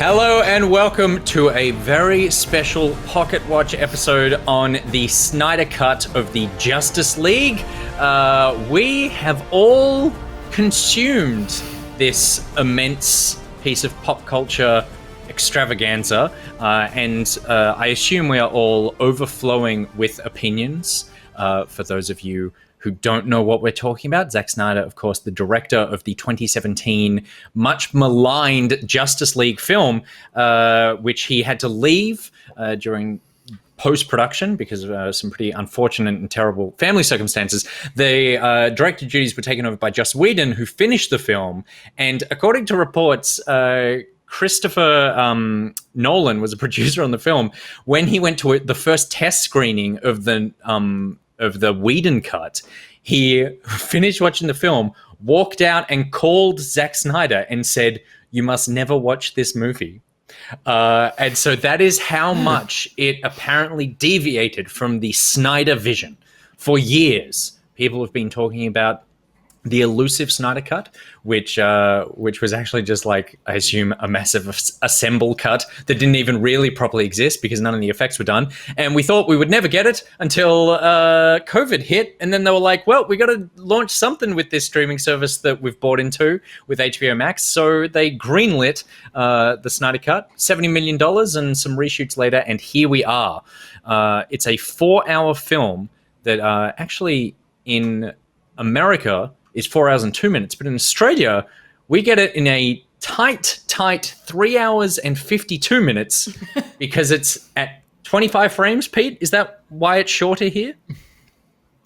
Hello and welcome to a very special Pocket Watch episode on the Snyder Cut of the Justice League. We have all consumed this immense piece of pop culture extravaganza, and I assume we are all overflowing with opinions. For those of you who don't know what we're talking about, Zack Snyder, of course, the director of the 2017 much maligned Justice League film, which he had to leave during post-production because of some pretty unfortunate and terrible family circumstances. The director duties were taken over by Joss Whedon, who finished the film. And according to reports, Christopher Nolan was a producer on the film. When he went to the first test screening of the Whedon cut, he finished watching the film, walked out and called Zack Snyder and said, "You must never watch this movie." And so that is how much it apparently deviated from the Snyder vision. For years, people have been talking about the elusive Snyder cut, which was actually just like, I assume, a massive assemble cut that didn't even really properly exist because none of the effects were done. And we thought we would never get it until COVID hit. And then they were like, well, we got to launch something with this streaming service that we've bought into with HBO Max. So they greenlit the Snyder cut, $70 million and some reshoots later. And here we are. It's a 4-hour film that actually in America is 4 hours and 2 minutes. But in Australia, we get it in a tight 3 hours and 52 minutes because it's at 25 frames, Pete? Is that why it's shorter here?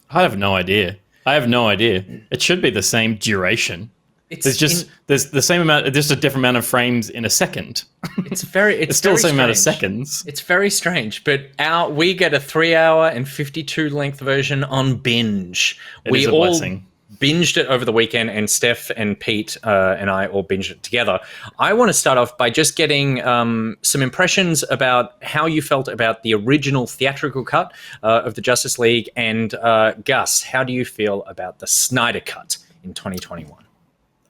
I have no idea. It should be the same duration. There's the same amount, just a different amount of frames in a second. It's still the same amount of seconds. It's very strange, but we get a 3 hour and 52 length version on binge. It is a blessing. Binged it over the weekend, and Steph and Pete and I all binged it together. I want to start off by just getting some impressions about how you felt about the original theatrical cut of the Justice League. And Gus, how do you feel about the Snyder cut in 2021?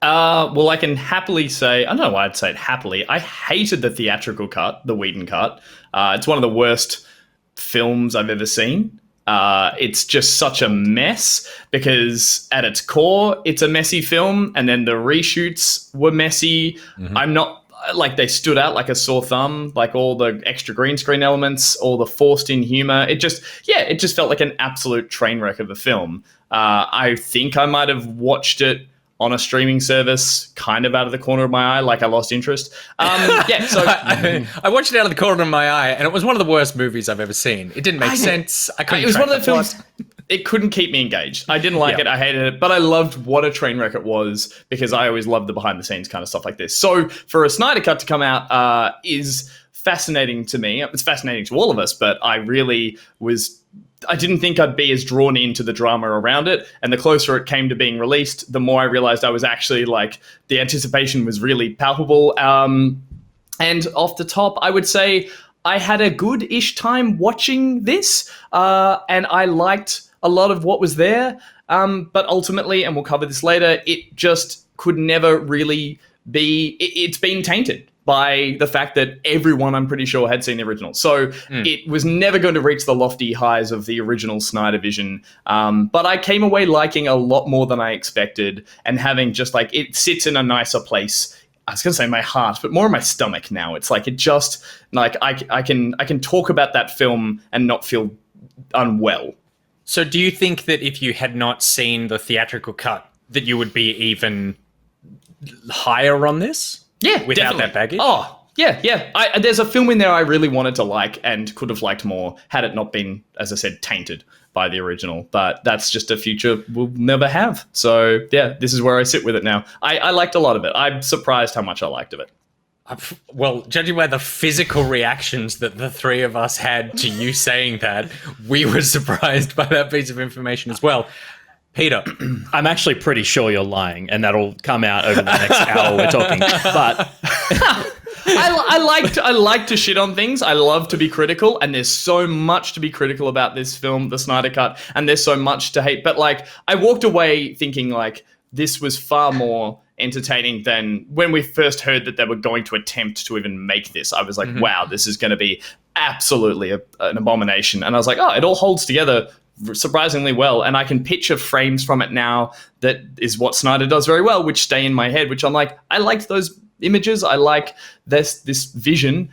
Well, I can happily say, I don't know why I'd say it happily. I hated the theatrical cut, the Whedon cut. It's one of the worst films I've ever seen. It's just such a mess because at its core, it's a messy film. And then the reshoots were messy. Mm-hmm. I'm not like they stood out like a sore thumb, like all the extra green screen elements, all the forced in humor. It just felt like an absolute train wreck of a film. I think I might have watched it on a streaming service, kind of out of the corner of my eye, like I lost interest. So I watched it out of the corner of my eye, and it was one of the worst movies I've ever seen. It didn't make sense. It was one of the films. It couldn't keep me engaged. I didn't like it. I hated it, but I loved what a train wreck it was because I always loved the behind the scenes kind of stuff like this. So for a Snyder cut to come out is fascinating to me. It's fascinating to all of us, but I didn't think I'd be as drawn into the drama around it. And the closer it came to being released, the more I realized I was actually like, the anticipation was really palpable. And off the top, I would say I had a good-ish time watching this. And I liked a lot of what was there. But ultimately, and we'll cover this later, it just could never really be, it's been tainted by the fact that everyone, I'm pretty sure, had seen the original. So it was never going to reach the lofty highs of the original Snyder vision. But I came away liking a lot more than I expected and having just like, it sits in a nicer place. I was going to say my heart, but more in my stomach now. It's like, it just, like, I can talk about that film and not feel unwell. So do you think that if you had not seen the theatrical cut, that you would be even higher on this? Yeah, without definitely. that baggage? Oh, yeah. There's a film in there I really wanted to like and could have liked more had it not been, as I said, tainted by the original. But that's just a future we'll never have. So, yeah, this is where I sit with it now. I liked a lot of it. I'm surprised how much I liked of it. Well, judging by the physical reactions that the three of us had to you saying that, we were surprised by that piece of information as well. Peter, I'm actually pretty sure you're lying, and that'll come out over the next hour we're talking. But I like to shit on things. I love to be critical, and there's so much to be critical about this film, the Snyder Cut, and there's so much to hate. But like, I walked away thinking like this was far more entertaining than when we first heard that they were going to attempt to even make this. I was like, wow, this is going to be absolutely an abomination. And I was like, oh, it all holds together surprisingly well. And I can picture frames from it now that is what Snyder does very well, which stay in my head, which I'm like, I liked those images. I like this vision.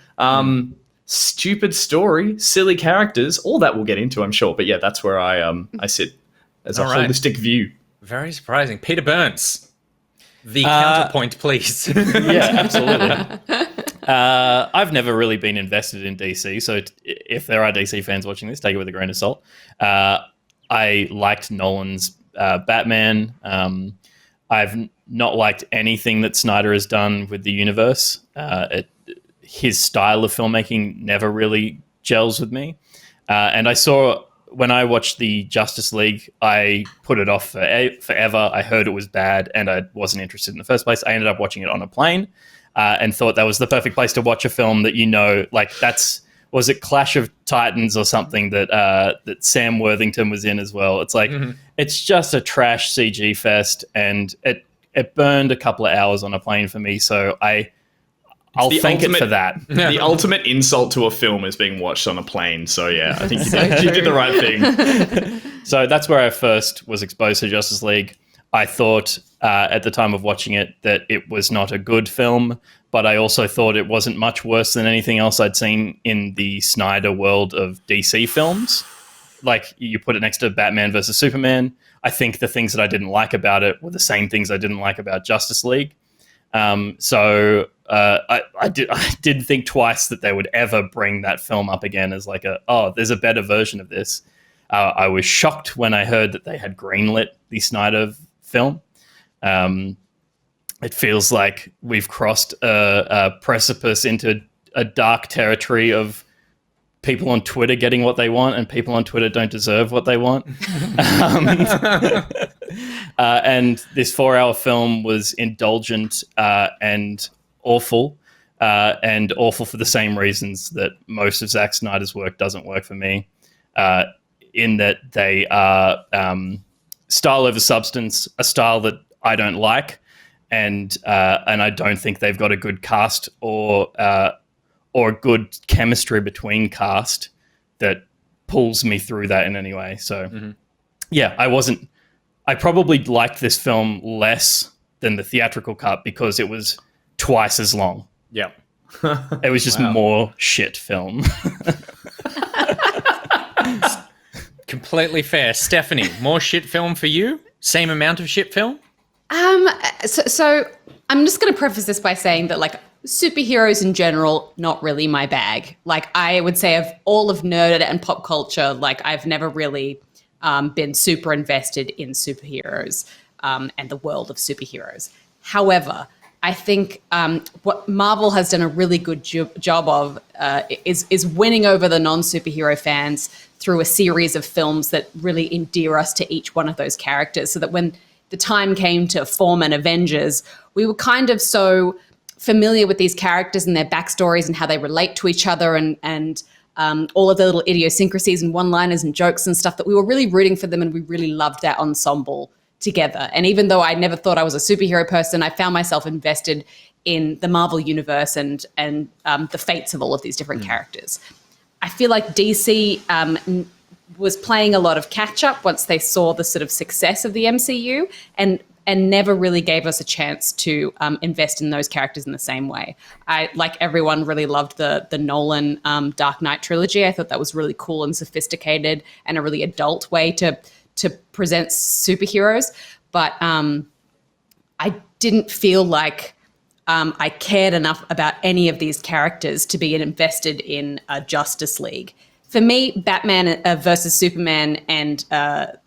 Stupid story, silly characters, all that we'll get into, I'm sure. But yeah, that's where I sit as a holistic view. Very surprising. Peter Burns, the counterpoint, please. Yeah, absolutely. I've never really been invested in DC, so if there are DC fans watching this, take it with a grain of salt. I liked Nolan's Batman. I've not liked anything that Snyder has done with the universe. His style of filmmaking never really gels with me. And I saw, when I watched the Justice League, I put it off forever. I heard it was bad and I wasn't interested in the first place. I ended up watching it on a plane and thought that was the perfect place to watch a film that, was it Clash of Titans or something that Sam Worthington was in as well? It's like, it's just a trash CG fest, and it burned a couple of hours on a plane for me. So I'll thank it for that. The ultimate insult to a film is being watched on a plane. So yeah, I think you did the right thing. So that's where I first was exposed to Justice League. I thought at the time of watching it that it was not a good film, but I also thought it wasn't much worse than anything else I'd seen in the Snyder world of DC films. Like, you put it next to Batman versus Superman. I think the things that I didn't like about it were the same things I didn't like about Justice League. So I did think twice that they would ever bring that film up again as like there's a better version of this. I was shocked when I heard that they had greenlit the Snyder film. It feels like we've crossed a precipice into a dark territory of people on Twitter getting what they want, and people on Twitter don't deserve what they want. And this 4-hour film was indulgent and awful for the same reasons that most of Zack Snyder's work doesn't work for me, in that they are style over substance, a style that I don't like, and I don't think they've got a good cast or good chemistry between cast that pulls me through that in any way. So, yeah, I probably liked this film less than the theatrical cut because it was twice as long. Yeah. It was just more shit film. Completely fair. Stephanie, more shit film for you? Same amount of shit film? So I'm just going to preface this by saying that, like, superheroes in general, not really my bag. Like, I would say of all of nerd and pop culture, like, I've never really been super invested in superheroes and the world of superheroes. However, I think what Marvel has done a really good job of is winning over the non-superhero fans through a series of films that really endear us to each one of those characters, so that when the time came to form an Avengers, we were kind of so familiar with these characters and their backstories and how they relate to each other and all of the little idiosyncrasies and one-liners and jokes and stuff that we were really rooting for them, and we really loved that ensemble together. And even though I never thought I was a superhero person, I found myself invested in the Marvel universe and the fates of all of these different characters. I feel like DC was playing a lot of catch-up once they saw the sort of success of the MCU and never really gave us a chance to invest in those characters in the same way. I, like everyone, really loved the Nolan Dark Knight trilogy. I thought that was really cool and sophisticated and a really adult way to present superheroes. But I didn't feel like I cared enough about any of these characters to be invested in a Justice League. For me, Batman versus Superman and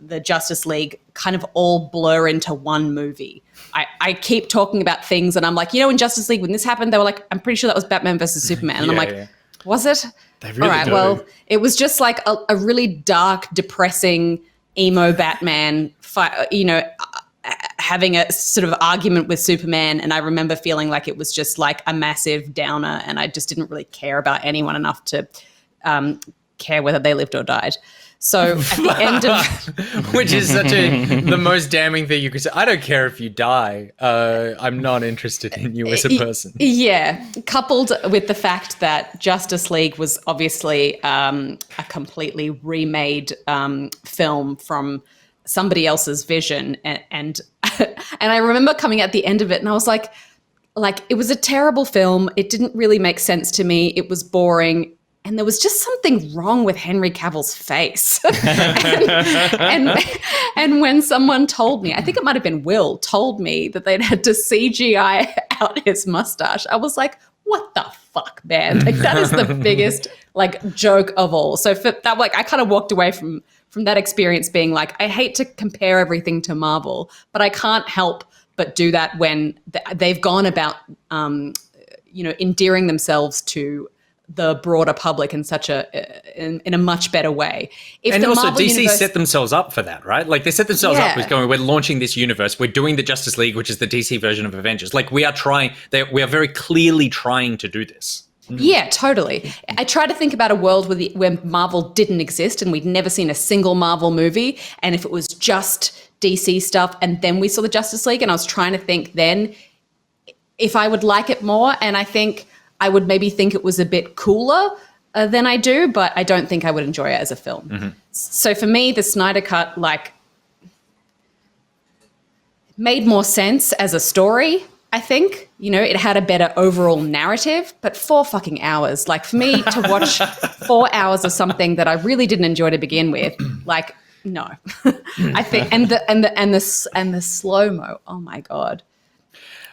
the Justice League kind of all blur into one movie. I keep talking about things and I'm like, in Justice League, when this happened, they were like, I'm pretty sure that was Batman versus Superman. And I'm like, was it? They really all right, do. well, it was just like a really dark, depressing, emo Batman having a sort of argument with Superman. And I remember feeling like it was just like a massive downer, and I just didn't really care about anyone enough to care whether they lived or died. So at the end of which is the most damning thing you could say. I don't care if you die. I'm not interested in you as a person. Yeah, coupled with the fact that Justice League was obviously a completely remade film from somebody else's vision, and and I remember coming at the end of it, and I was like it was a terrible film. It didn't really make sense to me. It was boring. And there was just something wrong with Henry Cavill's face. and when someone told me, I think it might have been Will, told me that they'd had to CGI out his mustache, I was like, what the fuck, man? Like, that is the biggest joke of all. So for that, I kind of walked away from that experience being like, I hate to compare everything to Marvel, but I can't help but do that when they've gone about, endearing themselves to the broader public in such in a much better way. And also Marvel DC set themselves up for that, right? Like they set themselves up with going, we're launching this universe. We're doing the Justice League, which is the DC version of Avengers. Like we are very clearly trying to do this. Yeah, totally. I try to think about a world where Marvel didn't exist and we'd never seen a single Marvel movie. And if it was just DC stuff and then we saw the Justice League, and I was trying to think then if I would like it more. And I think I would maybe think it was a bit cooler than I do, but I don't think I would enjoy it as a film. Mm-hmm. So for me, the Snyder Cut, made more sense as a story, I think. It had a better overall narrative, but 4 fucking hours. For me to watch 4 hours of something that I really didn't enjoy to begin with, no. I think, and the slow-mo, oh my God.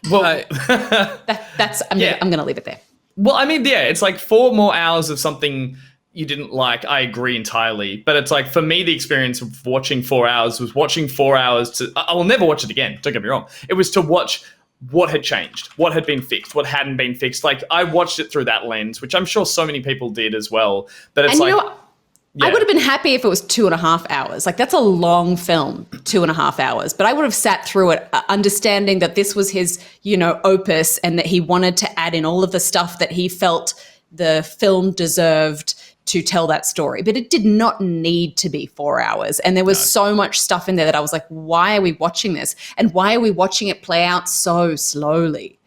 Well, I'm going to leave it there. Well, I mean, yeah, it's 4 more hours of something you didn't like. I agree entirely. But it's for me, the experience of watching 4 hours was watching 4 hours I will never watch it again. Don't get me wrong. It was to watch what had changed, what had been fixed, what hadn't been fixed. I watched it through that lens, which I'm sure so many people did as well. But it's I would have been happy if it was 2.5 hours. That's a long film, 2.5 hours. But I would have sat through it understanding that this was his, opus, and that he wanted to add in all of the stuff that he felt the film deserved to tell that story. But it did not need to be 4 hours. And there was so much stuff in there that I was like, why are we watching this? And why are we watching it play out so slowly?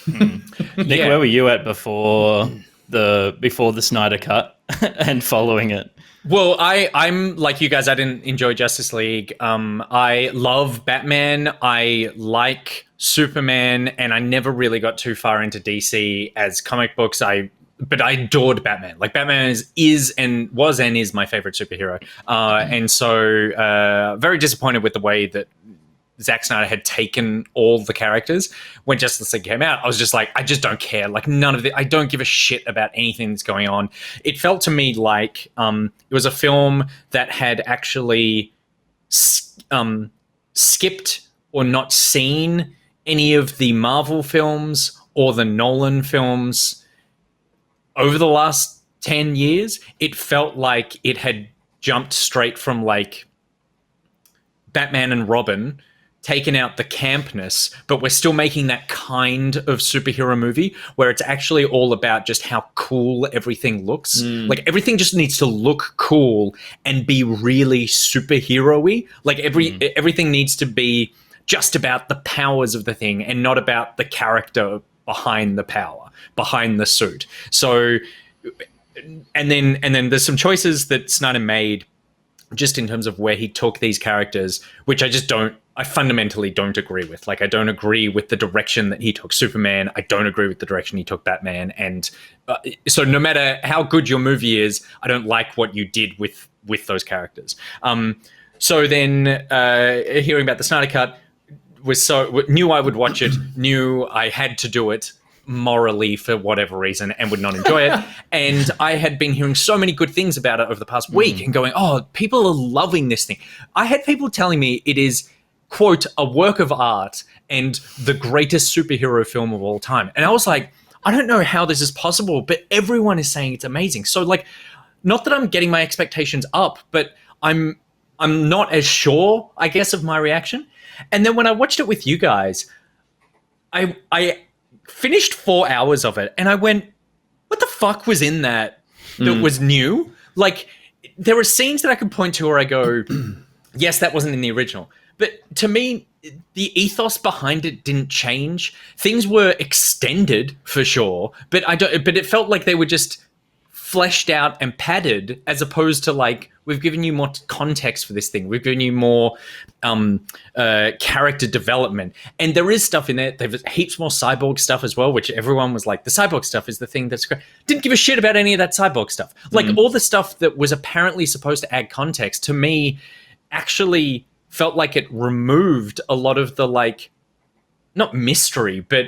Nick, where were you at before the Snyder Cut and following it? Well, I'm like you guys. I didn't enjoy Justice League. I love Batman. I like Superman, and I never really got too far into DC as comic books. But I adored Batman. Batman is my favorite superhero. And so very disappointed with the way that Zack Snyder had taken all the characters. When Justice League came out, I was just like, I just don't care. None of it. I don't give a shit about anything that's going on. It felt to me like it was a film that had actually skipped or not seen any of the Marvel films or the Nolan films over the last 10 years. It felt like it had jumped straight from Batman and Robin, taken out the campness, but we're still making that kind of superhero movie where it's actually all about just how cool everything looks. Everything just needs to look cool and be really superhero-y. Everything needs to be just about the powers of the thing and not about the character behind the power, behind the suit. So, and then there's some choices that Snyder made just in terms of where he took these characters, which I fundamentally don't agree with. I don't agree with the direction that he took Superman. I don't agree with the direction he took Batman. And so no matter how good your movie is, I don't like what you did with those characters. So then hearing about the Snyder Cut knew I would watch it, knew I had to do it morally for whatever reason and would not enjoy it. And I had been hearing so many good things about it over the past week and going, oh, people are loving this thing. I had people telling me it is, quote, a work of art and the greatest superhero film of all time. And I was like, I don't know how this is possible, but everyone is saying it's amazing. So not that I'm getting my expectations up, but I'm not as sure, I guess, of my reaction. And then when I watched it with you guys, I finished 4 hours of it and I went, what the fuck was in that was new? there are scenes that I can point to where I go, yes, that wasn't in the original. But to me, the ethos behind it didn't change. Things were extended for sure, but but it felt like they were just fleshed out and padded, as opposed to like, we've given you more context for this thing. We've given you more character development. And there is stuff in there. There's heaps more cyborg stuff as well, which everyone was like, the cyborg stuff is the thing that's great. Didn't give a shit about any of that cyborg stuff. Like all the stuff that was apparently supposed to add context, to me, actually felt like it removed a lot of the, like, not mystery, but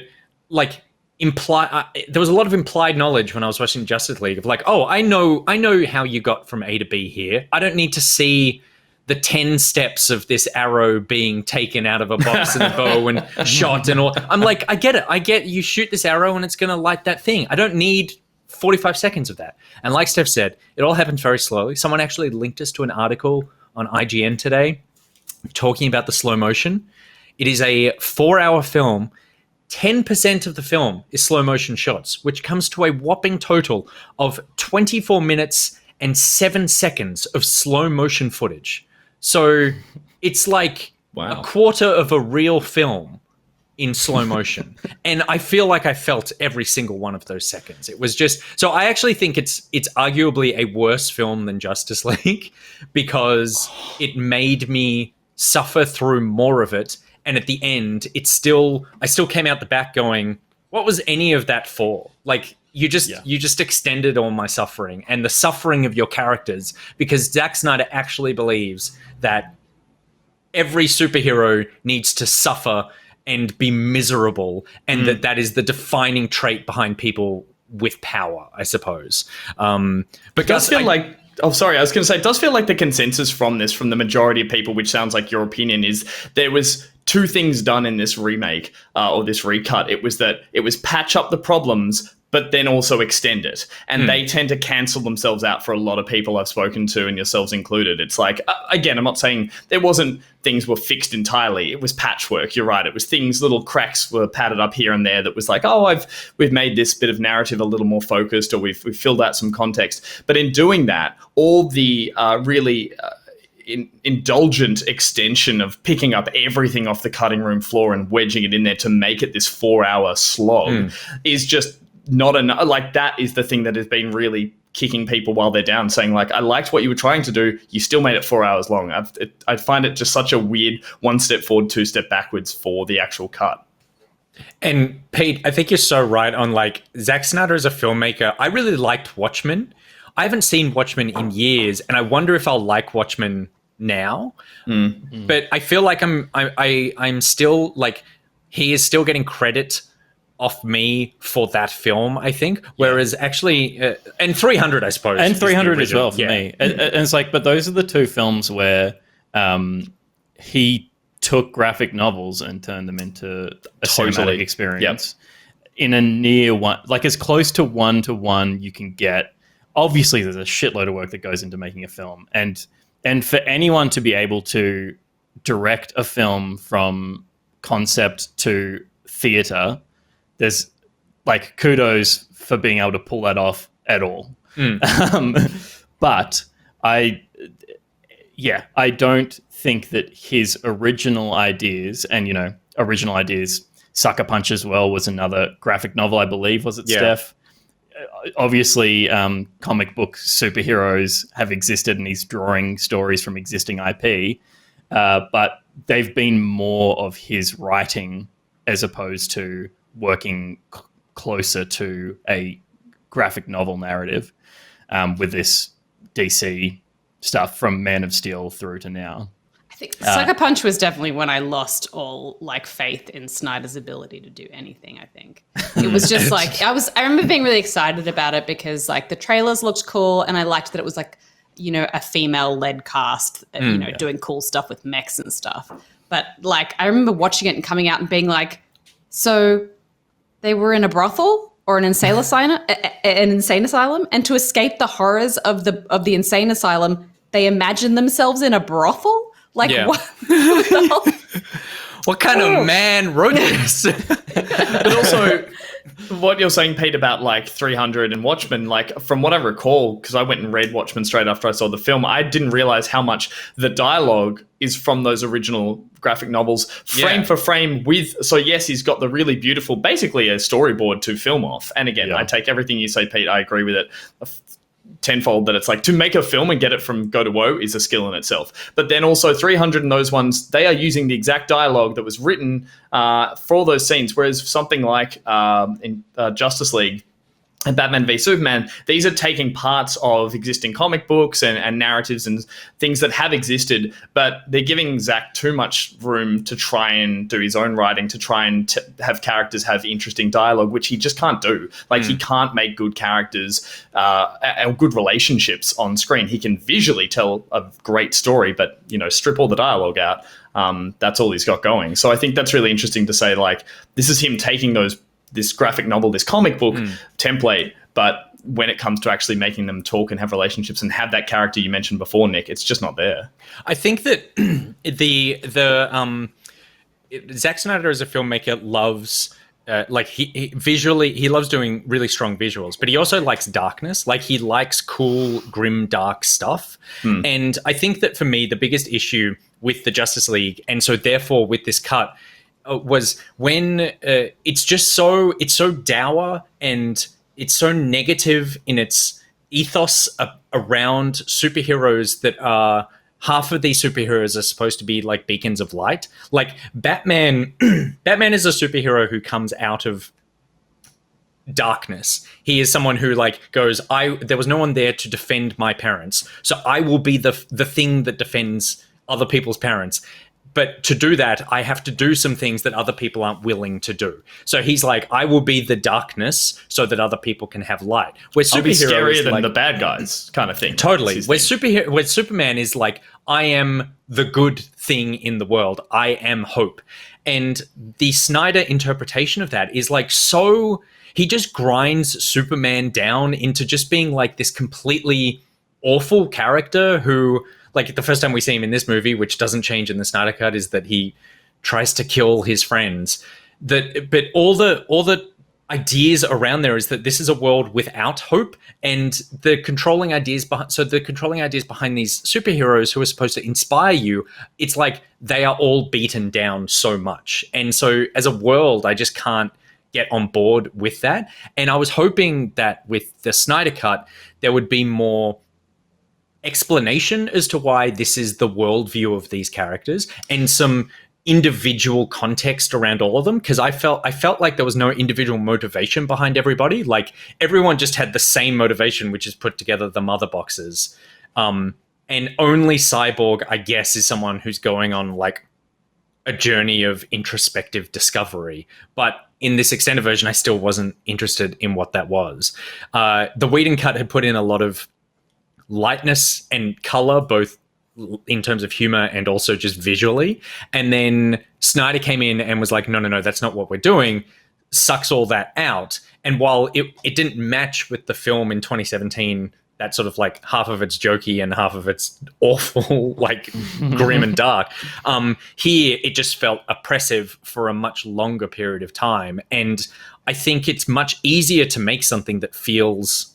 like there was a lot of implied knowledge when I was watching Justice League of like, oh, I know how you got from A to B here. I don't need to see the 10 steps of this arrow being taken out of a box and a bow and shot and all. I'm like, I get it. I get you shoot this arrow and it's going to light that thing. I don't need 45 seconds of that. And like Steph said, it all happens very slowly. Someone actually linked us to an article on IGN today talking about the slow motion. It is a 4-hour film. 10% of the film is slow motion shots, which comes to a whopping total of 24 minutes and 7 seconds of slow motion footage. So it's like a quarter of a real film in slow motion. And I feel like I felt every single one of those seconds. It was just, so I actually think it's arguably a worse film than Justice League because it made me suffer through more of it. And at the end, I still came out the back going, what was any of that for? Like, you just extended all my suffering and the suffering of your characters, because Zack Snyder actually believes that every superhero needs to suffer and be miserable, and that is the defining trait behind people with power, I suppose. But it does feel like... Oh, sorry. I was going to say, it does feel like the consensus from the majority of people, which sounds like your opinion, is there was two things done in this remake or this recut. It was patch up the problems, but then also extend it. And they tend to cancel themselves out for a lot of people I've spoken to, and yourselves included. It's like, again, I'm not saying there wasn't things were fixed entirely. It was patchwork. You're right. It was things, little cracks were padded up here and there that was like, oh, we've made this bit of narrative a little more focused, or we've filled out some context. But in doing that, all the really indulgent extension of picking up everything off the cutting room floor and wedging it in there to make it this 4-hour slog is just not enough. Like, that is the thing that has been really kicking people while they're down, saying like, I liked what you were trying to do, you still made it 4 hours long. I find it just such a weird 1 step forward, 2 step backwards for the actual cut. And Pete, I think you're so right on, like, Zack Snyder as a filmmaker. I really liked Watchmen. I haven't seen Watchmen in years, and I wonder if I'll like Watchmen now. But I feel like I'm still, like, he is still getting credit off me for that film, I think. Whereas actually, and 300, I suppose. And 300 as well for me. And it's like, but those are the two films where he took graphic novels and turned them into a cinematic experience in a near one, like as close to one you can get. Obviously, there's a shitload of work that goes into making a film. And for anyone to be able to direct a film from concept to theater, there's like kudos for being able to pull that off at all. But I don't think that his original ideas, and original ideas, Sucker Punch as well was another graphic novel, I believe, was it, Steph? Obviously, comic book superheroes have existed, and he's drawing stories from existing IP, but they've been more of his writing as opposed to working closer to a graphic novel narrative with this DC stuff from Man of Steel through to now. I think Sucker Punch was definitely when I lost all like faith in Snyder's ability to do anything. I think it was just like I remember being really excited about it because like the trailers looked cool, and I liked that it was like a female-led cast, doing cool stuff with mechs and stuff. But like I remember watching it and coming out and being like, so they were in a brothel or an insane asylum, and to escape the horrors of the insane asylum, they imagined themselves in a brothel. Like, what the hell? What kind of man wrote this? But also, what you're saying, Pete, about like 300 and Watchmen, like from what I recall, because I went and read Watchmen straight after I saw the film, I didn't realize how much the dialogue is from those original graphic novels, frame for frame with. So yes, he's got the really beautiful, basically a storyboard to film off. And again, I take everything you say, Pete. I agree with it tenfold, that it's like to make a film and get it from go to woe is a skill in itself. But then also 300 and those ones, they are using the exact dialogue that was written for those scenes. Whereas something like in Justice League and Batman v Superman, these are taking parts of existing comic books and narratives and things that have existed, but they're giving Zack too much room to try and do his own writing, to try and have characters have interesting dialogue, which he just can't do. Like, he can't make good characters and good relationships on screen. He can visually tell a great story, but, strip all the dialogue out. That's all he's got going. So I think that's really interesting to say, like, this is him taking this graphic novel, this comic book template, but when it comes to actually making them talk and have relationships and have that character you mentioned before, Nick, it's just not there. I think that Zack Snyder as a filmmaker loves he visually, he loves doing really strong visuals, but he also likes darkness. Like, he likes cool, grim, dark stuff. And I think that for me, the biggest issue with the Justice League, and so therefore with this cut, was when it's so dour and it's so negative in its ethos around superheroes that are half of these superheroes are supposed to be like beacons of light. Like Batman, Batman is a superhero who comes out of darkness. He is someone who goes, there was no one there to defend my parents, so I will be the thing that defends other people's parents. But to do that, I have to do some things that other people aren't willing to do. So he's like, I will be the darkness so that other people can have light. Where I'll be scarier than the bad guys kind of thing. Totally. Where Superman is like, I am the good thing in the world. I am hope. And the Snyder interpretation of that is he just grinds Superman down into just being like this completely awful character who... Like, the first time we see him in this movie, which doesn't change in the Snyder Cut, is that he tries to kill his friends. But all the ideas around there is that this is a world without hope, and the controlling ideas behind these superheroes who are supposed to inspire you, it's like they are all beaten down so much. And so as a world, I just can't get on board with that. And I was hoping that with the Snyder Cut, there would be more explanation as to why this is the worldview of these characters and some individual context around all of them, because I felt like there was no individual motivation behind everybody. Like, everyone just had the same motivation, which is put together the mother boxes. And only Cyborg, I guess, is someone who's going on like a journey of introspective discovery. But in this extended version, I still wasn't interested in what that was. The Whedon cut had put in a lot of lightness and color, both in terms of humor and also just visually. And then Snyder came in and was like, no, that's not what we're doing, sucks all that out. And while it didn't match with the film in 2017, that sort of like half of it's jokey and half of it's awful, like grim and dark. Here, it just felt oppressive for a much longer period of time. And I think it's much easier to make something that feels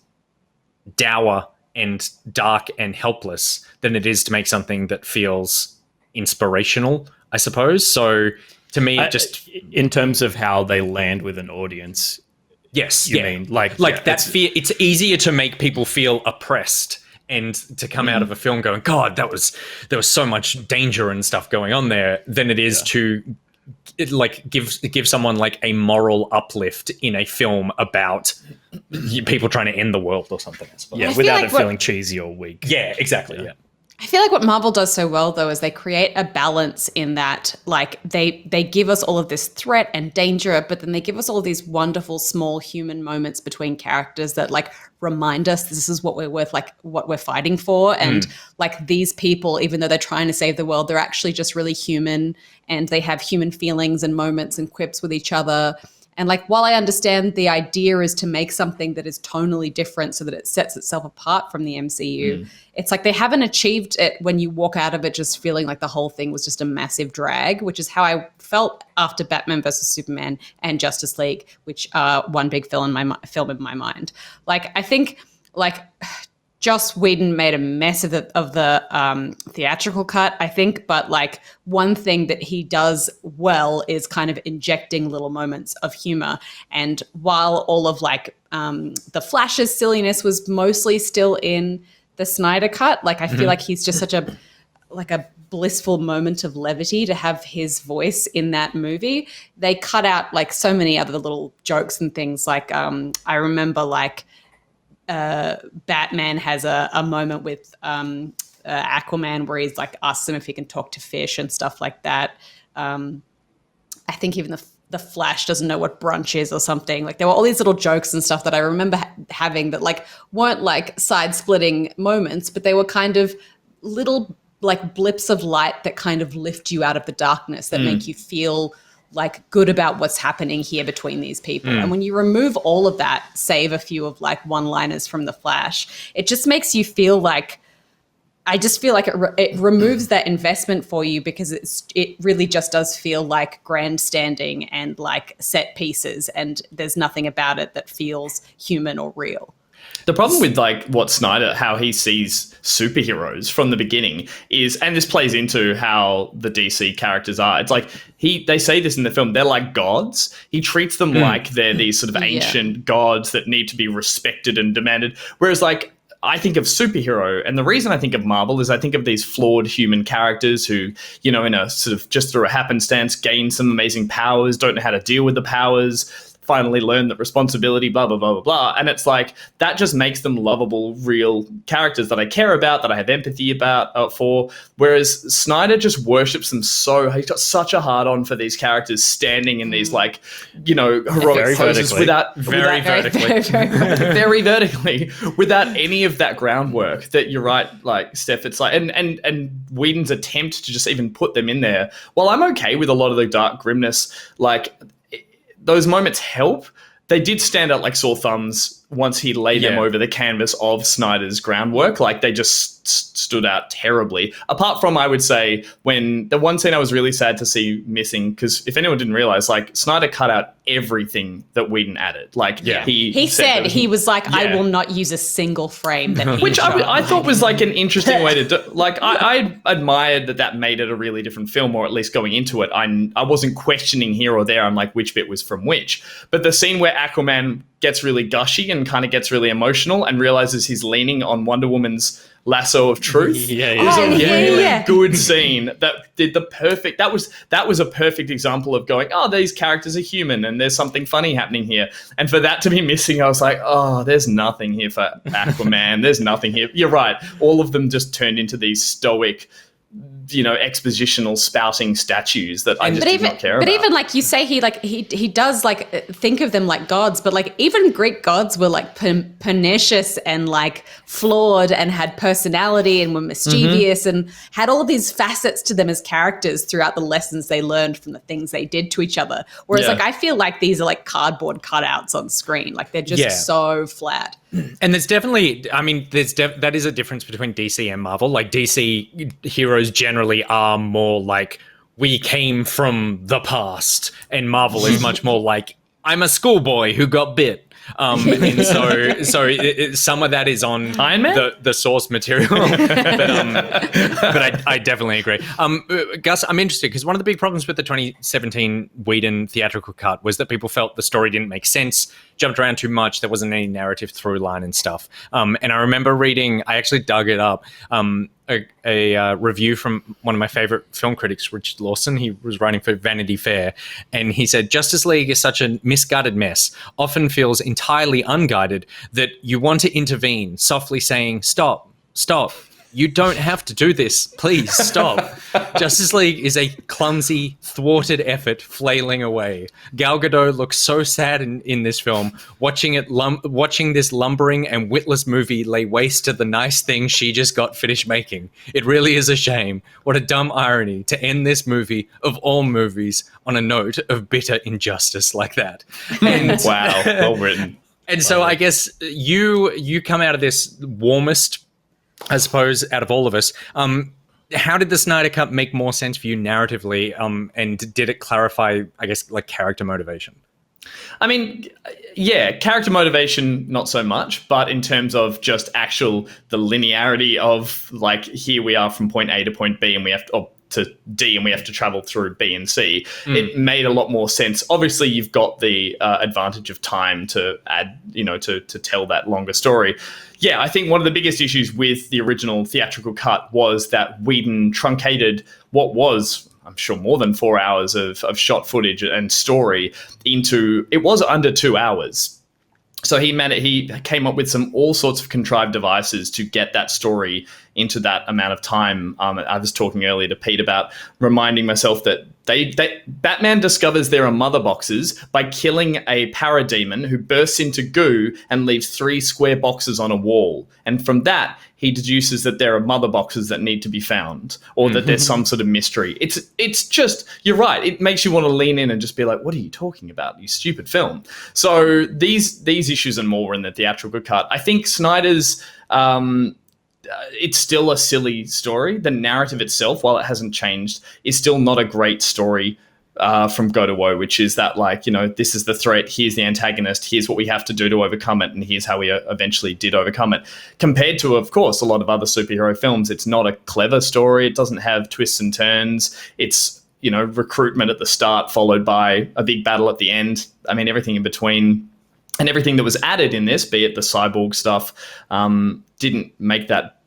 dour and dark and helpless than it is to make something that feels inspirational, I suppose. So to me, in terms of how they land with an audience, yes, you mean that fear. It's easier to make people feel oppressed and to come out of a film going, God, there was so much danger and stuff going on there, than it is to give someone like a moral uplift in a film about people trying to end the world or something. Yeah, without it feeling cheesy or weak. Yeah, exactly. Yeah. I feel like what Marvel does so well, though, is they create a balance in that, like, they give us all of this threat and danger, but then they give us all these wonderful small human moments between characters that, like, remind us this is what we're worth, like, what we're fighting for. And, like, these people, even though they're trying to save the world, they're actually just really human, and they have human feelings and moments and quips with each other. And like, while I understand the idea is to make something that is tonally different so that it sets itself apart from the MCU, it's like they haven't achieved it when you walk out of it just feeling like the whole thing was just a massive drag, which is how I felt after Batman versus Superman and Justice League, which are one big film in my mind. Like, I think like Joss Whedon made a mess of the theatrical cut, I think. But like, one thing that he does well is kind of injecting little moments of humor. And while all of like the Flash's silliness was mostly still in the Snyder cut, like I feel like he's just such a blissful moment of levity to have his voice in that movie. They cut out like so many other little jokes and things. Like I remember like Batman has a moment with Aquaman where he's like asks him if he can talk to fish and stuff like that. I think even the Flash doesn't know what brunch is or something. Like, there were all these little jokes and stuff that I remember having that like weren't like side-splitting moments, but they were kind of little like blips of light that kind of lift you out of the darkness, that make you feel like good about what's happening here between these people. And when you remove all of that, save a few of like one-liners from the Flash, it just makes you feel like, I just feel like it removes that investment for you, because it really just does feel like grandstanding and like set pieces, and there's nothing about it that feels human or real. The problem with like what Snyder, how he sees superheroes from the beginning is, and this plays into how the DC characters are. It's like they say this in the film, they're like gods. He treats them like they're these sort of ancient gods that need to be respected and demanded. Whereas like, I think of superhero, and the reason I think of Marvel is I think of these flawed human characters who, you know, in a sort of just through a happenstance gain some amazing powers, don't know how to deal with the powers, finally learn that responsibility, blah, blah, blah, blah, blah. And it's like, that just makes them lovable, real characters that I care about, that I have empathy about for. Whereas Snyder just worships them so, he's got such a hard on for these characters standing in these like, you know, heroic poses very vertically, without any of that groundwork that you're right, like Steph, it's like, and Whedon's attempt to just even put them in there. While I'm okay with a lot of the dark grimness, like, those moments help. They did stand out like sore thumbs once he laid them over the canvas of Snyder's groundwork. Like, they just stood out terribly. Apart from, I would say, when the one scene I was really sad to see missing, because if anyone didn't realize, like, Snyder cut out everything that Whedon added. Like, he said he was like, I will not use a single frame that he which I thought was like an interesting way to do. Like, I admired that made it a really different film, or at least going into it, I wasn't questioning here or there. I'm like, which bit was from which. But the scene where Aquaman gets really gushy and kind of gets really emotional and realizes he's leaning on Wonder Woman's lasso of truth. It was a really good scene that did the perfect. That was a perfect example of going, oh, these characters are human and there's something funny happening here. And for that to be missing, I was like, oh, there's nothing here for Aquaman. There's nothing here. You're right. All of them just turned into these stoic, you know, expositional spouting statues that I just did not care about. But even like you say, he does like think of them like gods, but like even Greek gods were like pernicious and like flawed and had personality and were mischievous and had all of these facets to them as characters throughout the lessons they learned from the things they did to each other. Whereas like, I feel like these are like cardboard cutouts on screen. Like, they're just so flat. And there's definitely, I mean, that is a difference between DC and Marvel. Like, DC heroes generally are more like, we came from the past, and Marvel is much more like, I'm a schoolboy who got bit. And so some of that is on Iron Man? the source material, but I definitely agree. Gus, I'm interested because one of the big problems with the 2017 Whedon theatrical cut was that people felt the story didn't make sense, jumped around too much, there wasn't any narrative through line and stuff. And I remember reading, I actually dug it up, a review from one of my favorite film critics, Richard Lawson. He was writing for Vanity Fair, and he said, Justice League is such a misguided mess, often feels entirely unguided, that you want to intervene, softly saying, stop. You don't have to do this. Please stop. Justice League is a clumsy, thwarted effort flailing away. Gal Gadot looks so sad in this film, watching this lumbering and witless movie lay waste to the nice thing she just got finished making. It really is a shame. What a dumb irony to end this movie, of all movies, on a note of bitter injustice like that. And Wow, well written. And so I guess you come out of this warmest, I suppose, out of all of us. How did the Snyder Cut make more sense for you narratively? And did it clarify, I guess, like character motivation? I mean, yeah, character motivation, not so much, but in terms of just the linearity of like, here we are from point A to point B and we have to D and we have to travel through B and C. It made a lot more sense. Obviously, you've got the advantage of time to add, to tell that longer story. Yeah, I think one of the biggest issues with the original theatrical cut was that Whedon truncated what was, I'm sure, more than 4 hours of shot footage and story it was under 2 hours. So he came up with all sorts of contrived devices to get that story into that amount of time. I was talking earlier to Pete about reminding myself that Batman discovers there are mother boxes by killing a parademon who bursts into goo and leaves 3 square boxes on a wall. And from that, he deduces that there are mother boxes that need to be found, or that there's some sort of mystery. It's just, you're right. It makes you want to lean in and just be like, what are you talking about, you stupid film? So these issues and more were in the theatrical cut. I think Snyder's, it's still a silly story. The narrative itself, while it hasn't changed, is still not a great story from Go to Woe, which is that, like, this is the threat, here's the antagonist, here's what we have to do to overcome it, and here's how we eventually did overcome it. Compared to, of course, a lot of other superhero films, it's not a clever story. It doesn't have twists and turns. It's, recruitment at the start followed by a big battle at the end. I mean, everything in between. And everything that was added in this, be it the cyborg stuff, didn't make that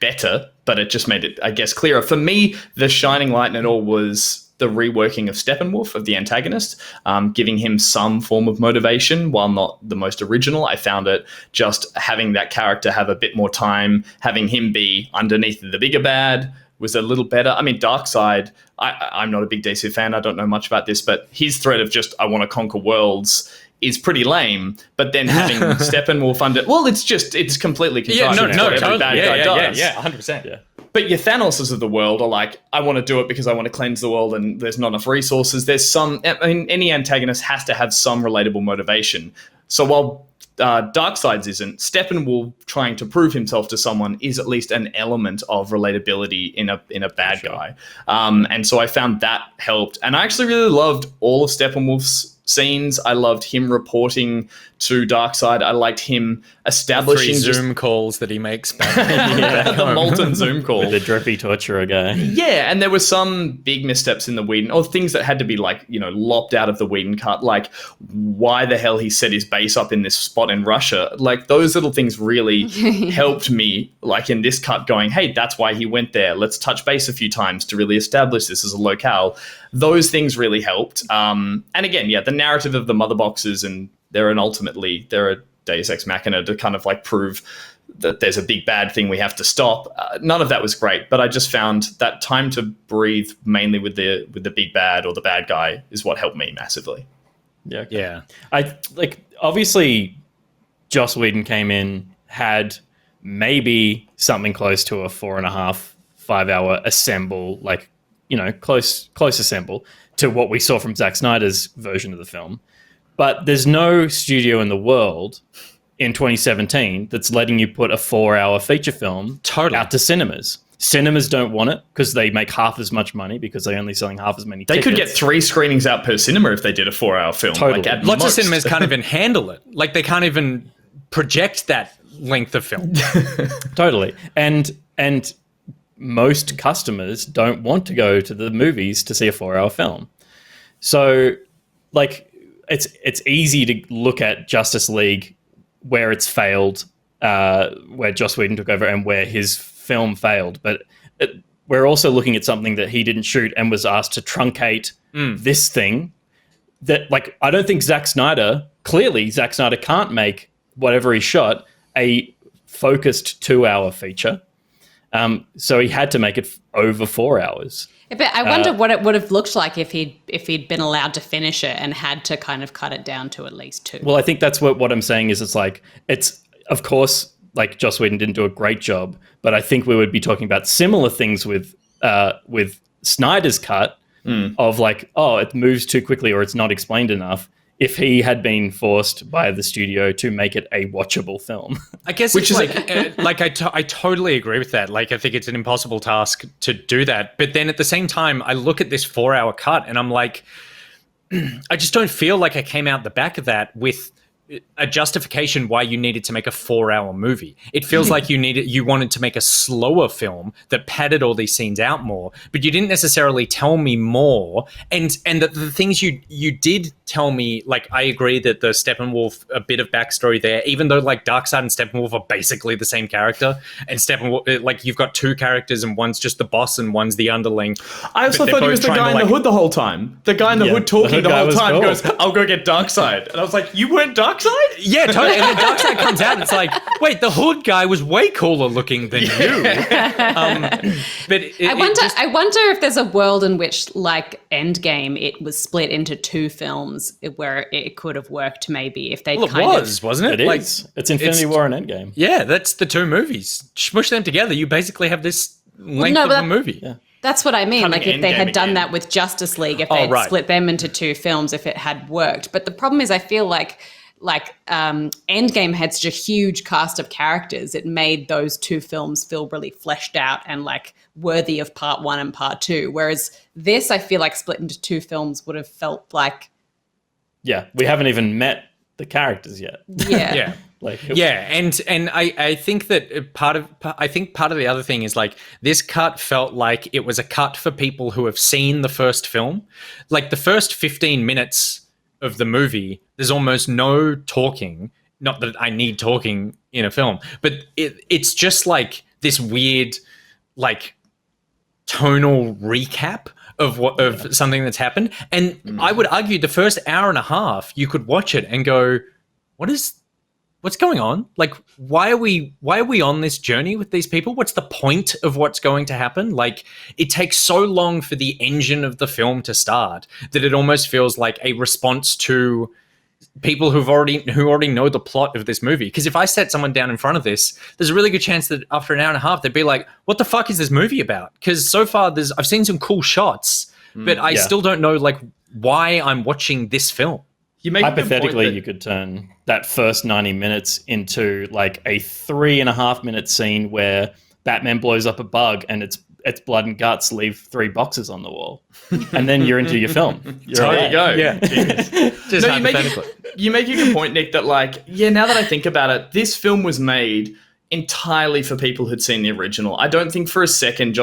better, but it just made it, I guess, clearer. For me, the shining light in it all was the reworking of Steppenwolf, of the antagonist, giving him some form of motivation, while not the most original. I found it just having that character have a bit more time, having him be underneath the bigger bad was a little better. I mean, Darkseid, I'm not a big DC fan. I don't know much about this, but his threat of just, I want to conquer worlds is pretty lame. But then having Steppenwolf it's completely contrived. Totally. Yeah, 100%. Yeah. But your Thanoses of the world are like, I want to do it because I want to cleanse the world and there's not enough resources. Any antagonist has to have some relatable motivation. So while Darkseid's isn't, Steppenwolf trying to prove himself to someone is at least an element of relatability in a bad guy. And so I found that helped. And I actually really loved all of Steppenwolf's scenes. I loved him reporting to Darkseid. I liked him establishing 3 Zoom calls that he makes back. The molten Zoom call. With the drippy torturer guy. Yeah, and there were some big missteps in the Whedon, or things that had to be lopped out of the Whedon cut, like why the hell he set his base up in this spot in Russia. Like, those little things really helped me, like in this cut, going, hey, that's why he went there. Let's touch base a few times to really establish this as a locale. Those things really helped. And again, yeah, the narrative of the mother boxes, and they're a Deus Ex Machina to kind of like prove that there's a big bad thing we have to stop. None of that was great, but I just found that time to breathe, mainly with the big bad or the bad guy, is what helped me massively. Yeah. Obviously, Joss Whedon came in, had maybe something close to a 4.5, 5 hour assemble, close assemble to what we saw from Zack Snyder's version of the film. But there's no studio in the world in 2017 that's letting you put a 4-hour feature film out to cinemas. Cinemas don't want it because they make half as much money because they're only selling half as many tickets. They could get 3 screenings out per cinema if they did a 4-hour film. Totally. Lots of cinemas can't even handle it. Like, they can't even project that length of film. Totally. And most customers don't want to go to the movies to see a 4-hour film. So, it's easy to look at Justice League where it's failed, where Joss Whedon took over and where his film failed. But we're also looking at something that he didn't shoot and was asked to truncate this thing. That, I don't think Zack Snyder can't make whatever he shot a focused 2-hour feature. So he had to make it over 4 hours. But I wonder what it would have looked like if he'd been allowed to finish it and had to kind of cut it down to at least 2. Well, I think that's what I'm saying is it's of course, like Joss Whedon didn't do a great job, but I think we would be talking about similar things with Snyder's cut of like, oh, it moves too quickly or it's not explained enough. If he had been forced by the studio to make it a watchable film. I guess which is like I totally agree with that. Like, I think it's an impossible task to do that. But then at the same time, I look at this 4-hour cut and I'm like, I just don't feel like I came out the back of that with a justification why you needed to make a 4-hour movie. It feels like you wanted to make a slower film that padded all these scenes out more, but you didn't necessarily tell me more. And that the things you did tell me, like, I agree that the Steppenwolf, a bit of backstory there, even though like Darkseid and Steppenwolf are basically the same character, and Steppenwolf, like, you've got 2 characters and one's just the boss and one's the underling. I also thought he was the guy in the hood the whole time. The guy in the hood talking the whole time goes, I'll go get Darkseid. And I was like, you weren't Darkseid? Yeah, totally. And then Darkseid comes out and it's like, wait, the hood guy was way cooler looking than you. But I wonder if there's a world in which, like Endgame, it was split into 2 films where it could have worked maybe if they wasn't it? It like, is. It's Infinity War and Endgame. Yeah, that's the 2 movies. Smush them together, you basically have this length of a movie. Yeah. That's what I mean. Coming like if they had Endgame done again. that with Justice League, if they'd split them into 2 films, if it had worked. But the problem is I feel like Endgame had such a huge cast of characters. It made those 2 films feel really fleshed out and like worthy of part 1 and part 2. Whereas this, I feel like split into 2 films would have felt like... Yeah, we haven't even met the characters yet. Yeah. Yeah. And I think that part of the other thing is like this cut felt like it was a cut for people who have seen the first film. Like the first 15 minutes of the movie, there's almost no talking. Not that I need talking in a film, but it's just like this weird, like, tonal recap of something that's happened. And I would argue the first hour and a half, you could watch it and go, what's going on? Like, why are we on this journey with these people? What's the point of what's going to happen? Like, it takes so long for the engine of the film to start that it almost feels like a response to people who already know the plot of this movie. Because if I set someone down in front of this, there's a really good chance that after an hour and a half, they'd be like, what the fuck is this movie about? Because so far I've seen some cool shots, but I still don't know like why I'm watching this film. Hypothetically, you could turn that first 90 minutes into like a 3.5 minute scene where Batman blows up a bug and it's blood and guts leave 3 boxes on the wall, and then you're into your film. There you go. Yeah, just hypothetically. You make a good point, Nick. That like, now that I think about it, this film was made entirely for people who'd seen the original. I don't think for a second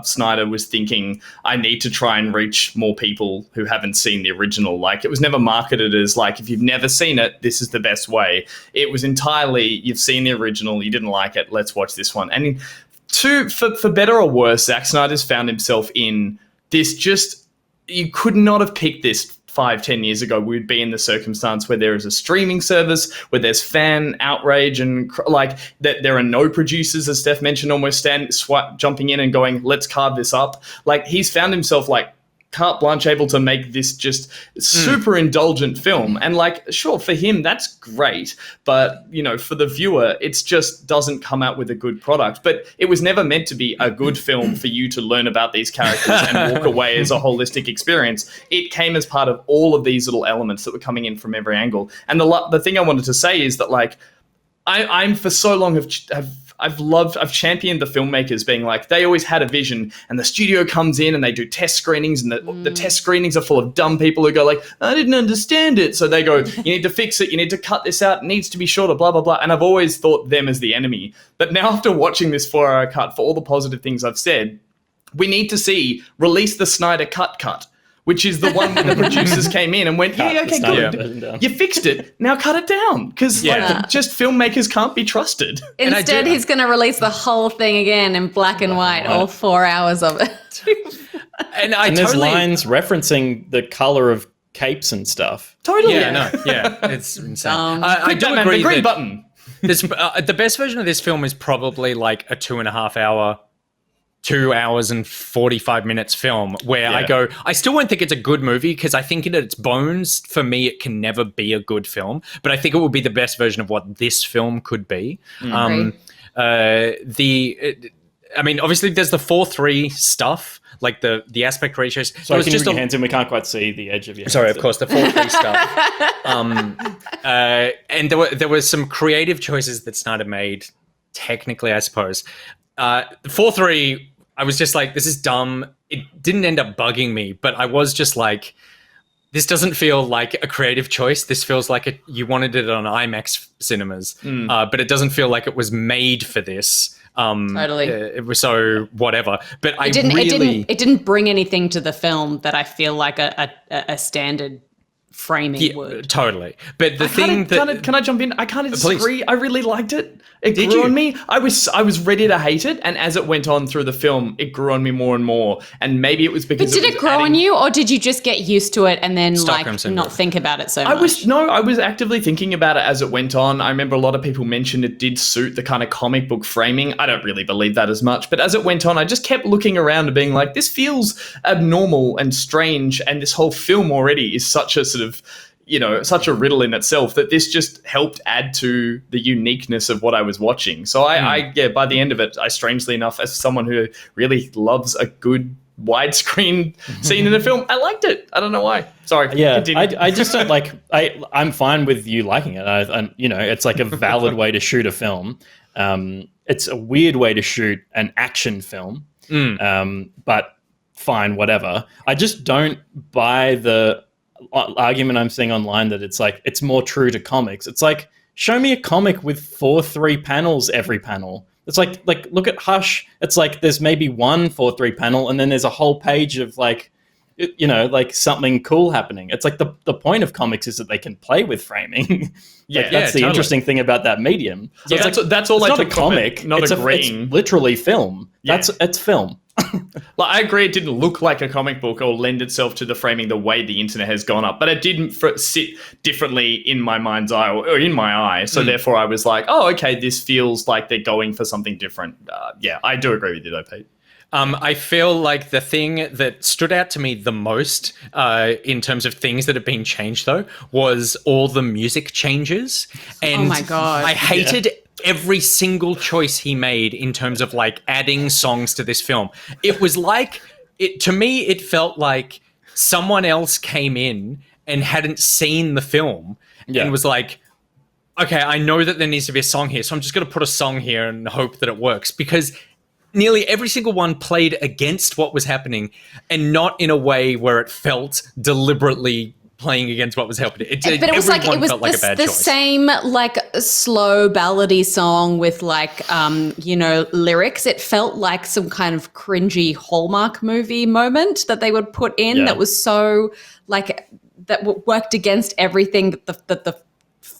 Snyder was thinking, I need to try and reach more people who haven't seen the original. Like, it was never marketed as like, if you've never seen it, this is the best way. It was entirely, you've seen the original, you didn't like it, let's watch this one. And for better or worse, Zack Snyder's found himself in this just, you could not have picked this 5-10 years ago. We'd be in the circumstance where there is a streaming service, where there's fan outrage, and like that there are no producers, as Steph mentioned, almost jumping in and going, let's carve this up. Like, he's found himself like carte blanche, able to make this just super indulgent film. And like, sure, for him, that's great. But, you know, for the viewer, it's just doesn't come out with a good product. But it was never meant to be a good film for you to learn about these characters and walk away as a holistic experience. It came as part of all of these little elements that were coming in from every angle. And the thing I wanted to say is that, like, I'm for so long I've championed the filmmakers being like, they always had a vision, and the studio comes in and they do test screenings, and the test screenings are full of dumb people who go like, I didn't understand it. So they go, you need to fix it. You need to cut this out. It needs to be shorter, blah, blah, blah. And I've always thought them as the enemy. But now, after watching this 4-hour cut, for all the positive things I've said, we need to release the Snyder cut, which is the one where the producers came in and went, okay, good. You fixed it. Now cut it down. Because just filmmakers can't be trusted. Instead, he's going to release the whole thing again in black and white, all 4 hours of it. and there's lines referencing the color of capes and stuff. Totally. It's insane. I do Batman, agree the green button. The best version of this film is probably like a 2.5 hour, 2 hours and 45 minutes film where I still won't think it's a good movie because I think in its bones, for me, it can never be a good film. But I think it would be the best version of what this film could be. I mean, obviously, there's the 4:3 stuff, like the aspect ratios. So can you bring your hands in? We can't quite see the edge of your Sorry, hands. of course, the 4:3 stuff. And there was some creative choices that Snyder made, technically, I suppose. The 4:3, I was just like, this is dumb. It didn't end up bugging me, but I was just like, this doesn't feel like a creative choice. This feels like you wanted it on IMAX cinemas, but it doesn't feel like it was made for this. Totally. It was so whatever. But it didn't bring anything to the film that I feel like a standard framing would. Totally. But can I jump in? I kind of disagree. I really liked it. It grew on me. I was ready to hate it, and as it went on through the film, it grew on me more and more. And maybe it was because. But did it grow on you, or did you just get used to it and then Stockholm syndrome. not think about it so much? I was actively thinking about it as it went on. I remember a lot of people mentioned it did suit the kind of comic book framing. I don't really believe that as much, but as it went on, I just kept looking around and being like, this feels abnormal and strange, and this whole film already is such a sort of, such a riddle in itself that this just helped add to the uniqueness of what I was watching. So I by the end of it, I strangely enough, as someone who really loves a good widescreen scene in a film, I liked it. I don't know why. Sorry. Yeah, I just don't like. I'm fine with you liking it. It's like a valid way to shoot a film. It's a weird way to shoot an action film. But fine, whatever. I just don't buy the argument I'm seeing online that it's like it's more true to comics. It's like, show me a comic with 4:3 panels every panel. It's like look at Hush. It's like there's maybe one 4:3 panel and then there's a whole page of like something cool happening. It's like the point of comics is that they can play with framing. That's the interesting thing about that medium. So that's all. It's not a comic. Not it's literally film. It's film. I agree it didn't look like a comic book or lend itself to the framing the way the internet has gone up, but it didn't sit differently in my mind's eye or in my eye. So therefore I was like, oh, okay, this feels like they're going for something different. I do agree with you though, Pete. I feel like the thing that stood out to me the most in terms of things that have been changed, though, was all the music changes. And oh my God. I hated every single choice he made in terms of like adding songs to this film. It was like, to me, it felt like someone else came in and hadn't seen the film and was like, okay, I know that there needs to be a song here, so I'm just going to put a song here and hope that it works, because nearly every single one played against what was happening and not in a way where it felt deliberately playing against what was happening. But it was like a bad choice. Same like slow ballady song with like lyrics. It felt like some kind of cringy Hallmark movie moment that they would put in that was so like that worked against everything that the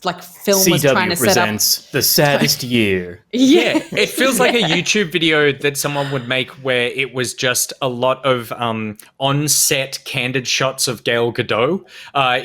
like film CW was trying to set up. The saddest year. Yeah, it feels like a YouTube video that someone would make where it was just a lot of on-set candid shots of Gal Gadot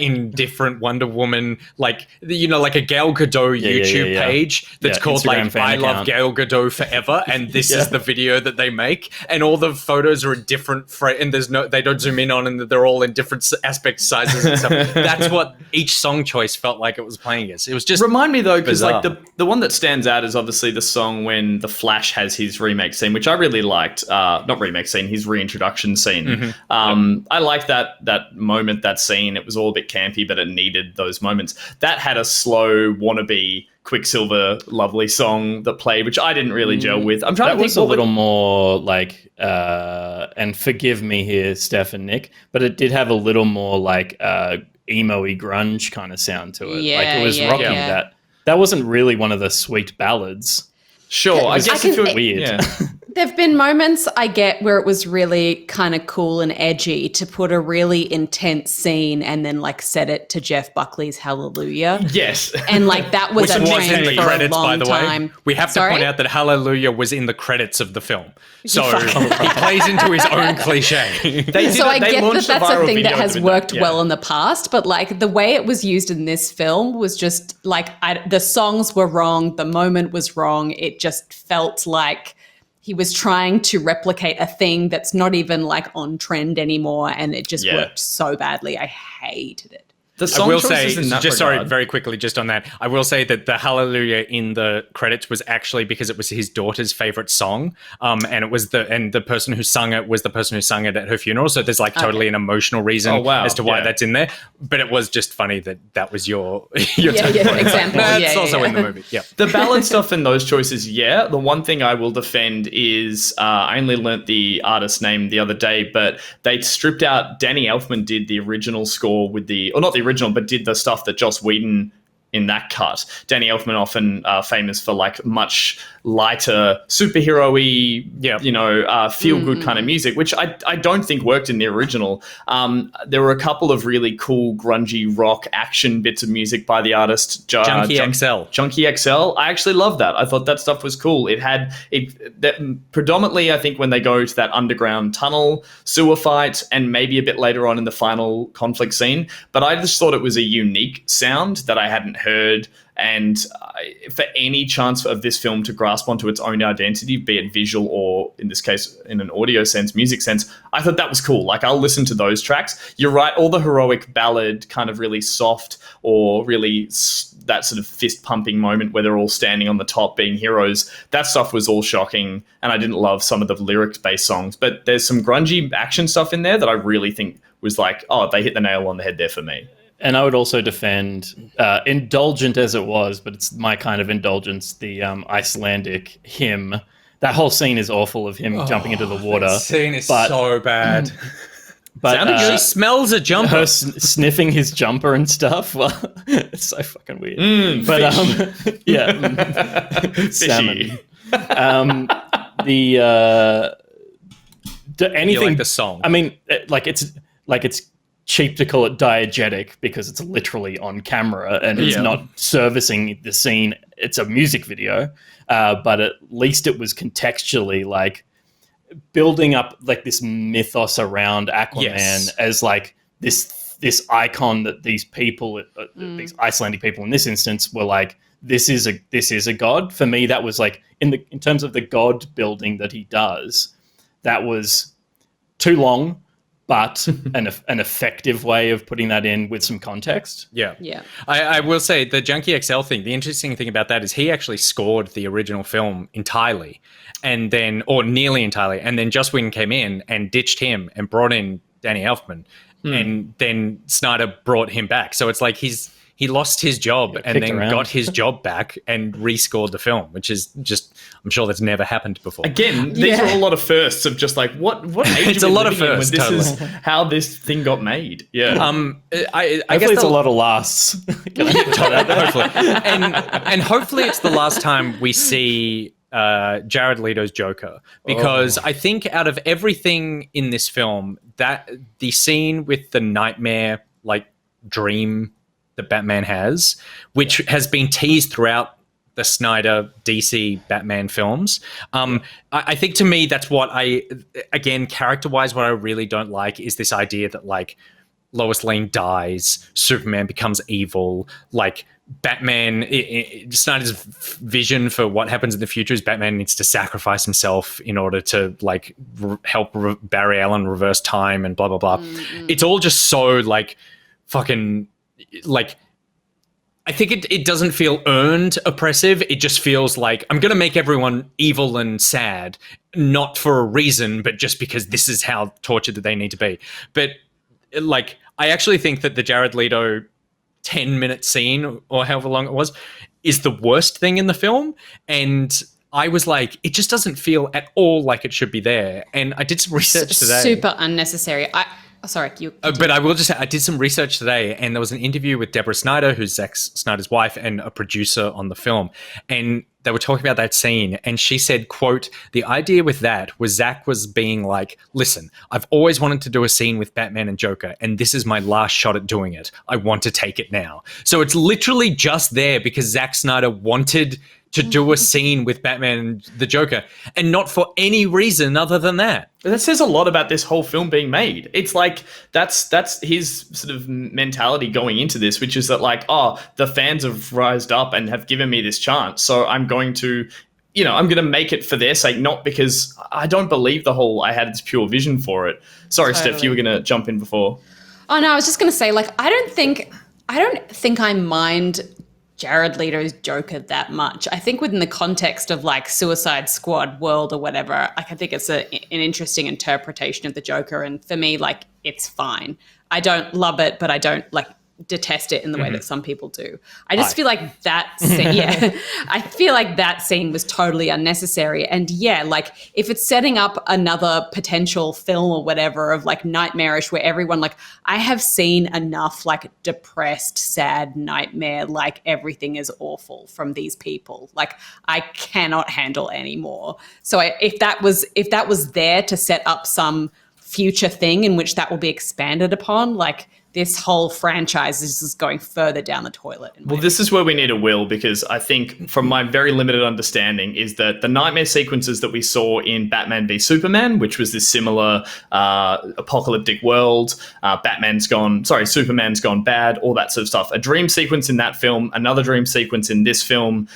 in different Wonder Woman, like a Gal Gadot YouTube page that's called Instagram like I love Gal Gadot forever, and this is the video that they make, and all the photos are in different and they don't zoom in on, and they're all in different aspect sizes and stuff. That's what each song choice felt like it was playing against. It was just remind me though, because like the one that stands out is obviously the song when the Flash has his remake scene, which I really liked. Not remake scene, his reintroduction scene. I liked that moment, that scene. It was all a bit campy, but it needed those moments. That had a slow wannabe Quicksilver lovely song that played, which I didn't really gel with. I'm trying to think. That was a little more like, and forgive me here, Steph and Nick, but it did have a little more like emo-y grunge kind of sound to it. Like it was rocky. That wasn't really one of the sweet ballads. Sure, I guess it feels weird. Yeah. There've been moments I get where it was really kind of cool and edgy to put a really intense scene and then like set it to Jeff Buckley's Hallelujah. Yes. And like that was Which a was trend in the for credits, a long by the time. way. We have to Sorry? point out that Hallelujah was in the credits of the film. So fucking he plays into his own cliche. So I get that that's a thing that has worked Yeah. well in the past, but like the way it was used in this film was just like the songs were wrong, the moment was wrong. It just felt like he was trying to replicate a thing that's not even like on trend anymore, and it just worked so badly. I hated it. The I song will choices say, in that just sorry, regard- very quickly, just on that, I will say that the Hallelujah in the credits was actually because it was his daughter's favorite song, and it was the person who sung it was the person who sung it at her funeral. So there's like totally an emotional reason as to why that's in there. But it was just funny that was your example. That's also in the movie. Yeah. The ballad stuff in those choices, yeah. The one thing I will defend is I only learnt the artist's name the other day, but they stripped out. Danny Elfman did the original score with or not the original, but did the stuff that Joss Whedon in that cut. Danny Elfman often famous for like much lighter superhero-y, feel-good kind of music, which I don't think worked in the original. There were a couple of really cool grungy rock action bits of music by the artist Junkie XL. Junkie XL. I actually love that. I thought that stuff was cool. Predominantly, I think when they go to that underground tunnel sewer fight and maybe a bit later on in the final conflict scene, but I just thought it was a unique sound that I hadn't heard. And for any chance of this film to grasp onto its own identity, be it visual or, in this case, in an audio sense, music sense, I thought that was cool. Like, I'll listen to those tracks. You're right, all the heroic ballad, kind of really soft or really that sort of fist-pumping moment where they're all standing on the top being heroes, that stuff was all shocking, and I didn't love some of the lyrics-based songs. But there's some grungy action stuff in there that I really think was like, oh, they hit the nail on the head there for me. And I would also defend, indulgent as it was, but it's my kind of indulgence, the Icelandic hymn. That whole scene is awful of him jumping into the water. That scene is so bad. But she smells a jumper. Her sniffing his jumper and stuff. Well, it's so fucking weird. Salmon. Anything. You like the song? I mean, it's cheap to call it diegetic because it's literally on camera and it's not servicing the scene. It's a music video, but at least it was contextually like building up like this mythos around Aquaman as like this icon that these people, these Icelandic people in this instance, were like, this is a god. For me, that was like in terms of the god building that he does, that was too long. But an effective way of putting that in with some context. Yeah. I will say the Junkie XL thing, the interesting thing about that is he actually scored the original film entirely or nearly entirely. And then Joss Whedon came in and ditched him and brought in Danny Elfman. And then Snyder brought him back. So it's like he lost his job and then got his job back and rescored the film, which is just, I'm sure that's never happened before. Again, these are a lot of firsts of just like, what age it's are a we lot of living in firsts, when this is how this thing got made. Yeah. I guess it's a lot of lasts. Hopefully. And hopefully it's the last time we see Jared Leto's Joker, because I think out of everything in this film, that the scene with the nightmare, like dream that Batman has, which has been teased throughout the Snyder DC Batman films. I think to me, that's what character-wise, what I really don't like is this idea that like Lois Lane dies, Superman becomes evil, like Batman, Snyder's vision for what happens in the future is Batman needs to sacrifice himself in order to like help Barry Allen reverse time and blah, blah, blah. It's all just so like fucking like, I think it doesn't feel earned oppressive. It just feels like I'm going to make everyone evil and sad, not for a reason, but just because this is how tortured that they need to be. But like, I actually think that the Jared Leto 10-minute scene or however long it was is the worst thing in the film. And I was like, it just doesn't feel at all like it should be there. And I did some research today. Super unnecessary. Sorry, you. But I will just say, I did some research today, and there was an interview with Deborah Snyder, who's Zack Snyder's wife and a producer on the film. And they were talking about that scene, and she said, quote, the idea with that was Zack was being like, listen, I've always wanted to do a scene with Batman and Joker, and this is my last shot at doing it. I want to take it now. So it's literally just there because Zack Snyder wanted to do a scene with Batman and the Joker, and not for any reason other than that. That says a lot about this whole film being made. It's like that's his sort of mentality going into this, which is that like, oh, the fans have rised up and have given me this chance, so I'm going to, I'm going to make it for their sake, not because I don't believe the whole I had this pure vision for it. Sorry, Totally. Steph, you were going to jump in before. Oh no, I was just going to say, like, I don't think I mind Jared Leto's Joker that much. I think within the context of like Suicide Squad world or whatever, like I think it's an interesting interpretation of the Joker, and for me, like, it's fine. I don't love it, but I don't like detest it in the way that some people do. I just feel like that scene, I feel like that scene was totally unnecessary. And yeah, like if it's setting up another potential film or whatever of like nightmarish where everyone, like, I have seen enough like depressed, sad nightmare, like everything is awful from these people. Like I cannot handle anymore. So if that was there to set up some future thing in which that will be expanded upon, like this whole franchise is just going further down the toilet. Well, this is where we need a will, because I think from my very limited understanding is that the nightmare sequences that we saw in Batman v Superman, which was this similar apocalyptic world, Superman's gone bad, all that sort of stuff. A dream sequence in that film, another dream sequence in this film.